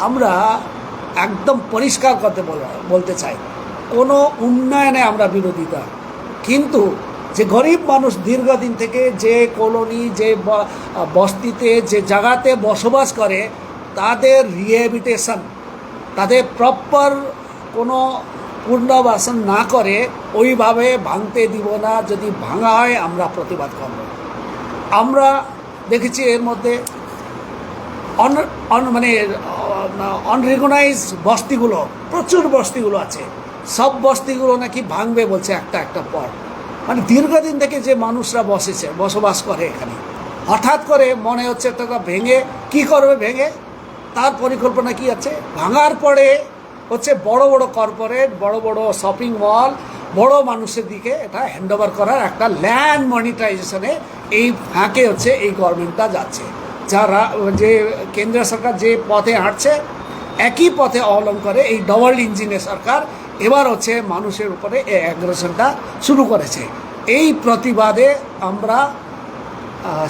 আমরা একদম পরিষ্কার করতে বলতে চাই, কোনো উন্নয়নে আমরা বিরোধিতা, কিন্তু যে গরিব মানুষ দীর্ঘদিন থেকে যে কলোনি, যে বস্তিতে, যে জায়গাতে বসবাস করে, তাদের রিহ্যাবিলিটেশন, তাদের প্রপার কোনো পুনর্বাসন না করে ওইভাবে ভাঙতে দিব না। যদি ভাঙা হয় আমরা প্রতিবাদ করব। আমরা দেখেছি এর মধ্যে মানে অনরিকগনাইজ বস্তিগুলো, প্রচুর বস্তিগুলো আছে, সব বস্তিগুলো নাকি ভাঙবে বলছে একটা একটা পর। মানে দীর্ঘদিন থেকে যে মানুষরা বসবাস করে এখানে, হঠাৎ করে মনে হচ্ছে একটা ভেঙে কি করবে, ভেঙে তার পরিকল্পনা কি আছে। ভাঙার পরে হচ্ছে বড় বড় কর্পোরেট, বড় বড় শপিং মল, বড় মানুষের দিকে এটা হ্যান্ডওভার করার একটা ল্যান্ড মনিটাইজেশনে এই ফাঁকে হচ্ছে এই গভর্নমেন্টটা যাচ্ছে। যারা যে কেন্দ্রীয় সরকার যে পথে হাঁটছে, একই পথে অবলম্বন করে এই ডবল ইঞ্জিনের সরকার এবার হচ্ছে মানুষের উপরে এই অ্যাগ্রেশনটা শুরু করেছে। এই প্রতিবাদে আমরা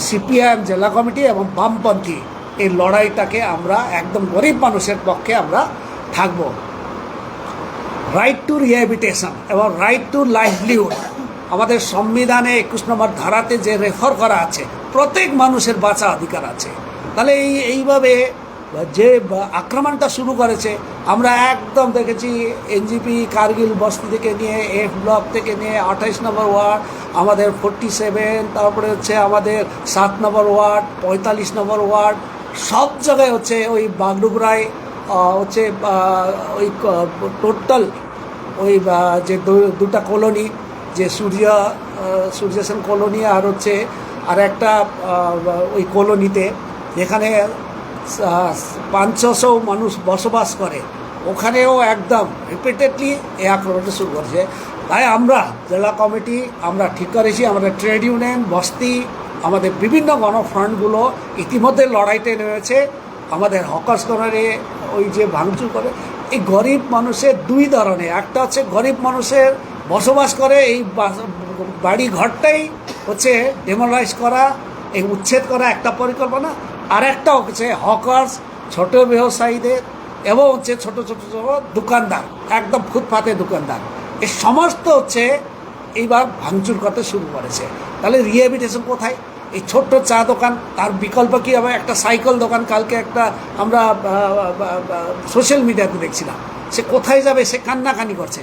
সিপিআইএম জেলা কমিটি এবং বামপন্থী এই লড়াইটাকে আমরা একদম গরিব মানুষের পক্ষে আমরা থাকব। রাইট টু রিহ্যাবিলিটেশন এবং রাইট টু লাইভলিহুড আমাদের সংবিধানে 21 নম্বর ধারাতে যে রেফার করা আছে, প্রত্যেক মানুষের বাঁচা অধিকার আছে। তাহলে এইভাবে যে আক্রমণটা শুরু করেছে, আমরা একদম দেখেছি এনজিপি কার্গিল বস্তি থেকে নিয়ে, এফ ব্লক থেকে নিয়ে 28 নম্বর ওয়ার্ড, আমাদের 47, তারপরে হচ্ছে আমাদের 7 নম্বর ওয়ার্ড, 45 নম্বর ওয়ার্ড, সব জায়গায় হচ্ছে ওই বাগডোগরায় হচ্ছে ওই টোটাল ওই যে দুটা কলোনি, যে সূর্যসেন কলোনি আর হচ্ছে আর একটা ওই কলোনিতে যেখানে 500 মানুষ বসবাস করে, ওখানেও একদম রিপিটেডলি এই আক্রমণটা শুরু করেছে। তাই আমরা জেলা কমিটি আমরা ঠিক করেছি, আমাদের ট্রেড ইউনিয়ন, বস্তি, আমাদের বিভিন্ন গণফ্রন্টগুলো ইতিমধ্যে লড়াইতে নেমেছে। আমাদের হকার্স কর্নারে ওই যে ভাঙচুর করে, এই গরিব মানুষের দুই ধরনের, একটা হচ্ছে গরিব মানুষের বসবাস করে এই বাড়ি ঘরটাই হচ্ছে ডেমোলাইজ করা, এই উচ্ছেদ করা একটা পরিকল্পনা, আর একটা হচ্ছে হকার্স, ছোট ব্যবসায়ীদের এবং হচ্ছে ছোট ছোট দোকানদার, একদম ফুটপাতে দোকানদার, এই সমস্ত হচ্ছে এইবার ভাঙচুর করতে শুরু করেছে। তাহলে রিহ্যাবিলিটেশন কোথায়? এই ছোট্ট চা দোকান, তার বিকল্প কী হবে? একটা সাইকেল দোকান, কালকে একটা আমরা সোশ্যাল মিডিয়াতে দেখছিলাম, সে কোথায় যাবে, সে কান্নাকানি করছে।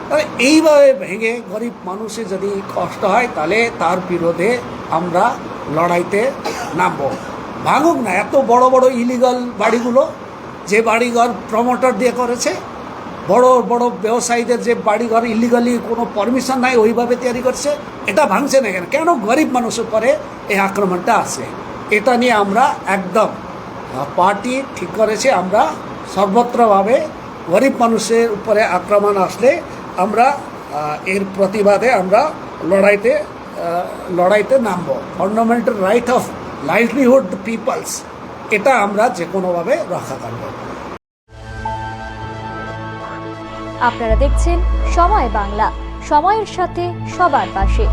তাহলে এইভাবে ভেঙে গরিব মানুষের যদি কষ্ট হয়, তাহলে তার বিরোধে আমরা লড়াইতে নামবো। ভাঙুক না এত বড় বড় ইলিগাল বাড়িগুলো, যে বাড়িঘর প্রমোটার দিয়ে করেছে, বড় বড় ব্যবসায়ীদের যে বাড়িঘর ইলিগালি কোনো পারমিশন নাই ওইভাবে তৈরি করছে, এটা ভাঙছে না কেন? কেন গরিব মানুষের পরে এই আক্রমণটা আসে? এটা নিয়ে আমরা একদম পার্টি ঠিক করেছে, আমরা সর্বত্রভাবে গরিব মানুষের উপরে আক্রমণ আসলে আমরা এর প্রতিবাদে আমরা লড়াইতে নামবো। Fundamental right of livelihood peoples, এটা আমরা যে কোনোভাবে রক্ষা করব। আপনারা দেখছেন সময় বাংলা, সময়ের সাথে সবার পাশে।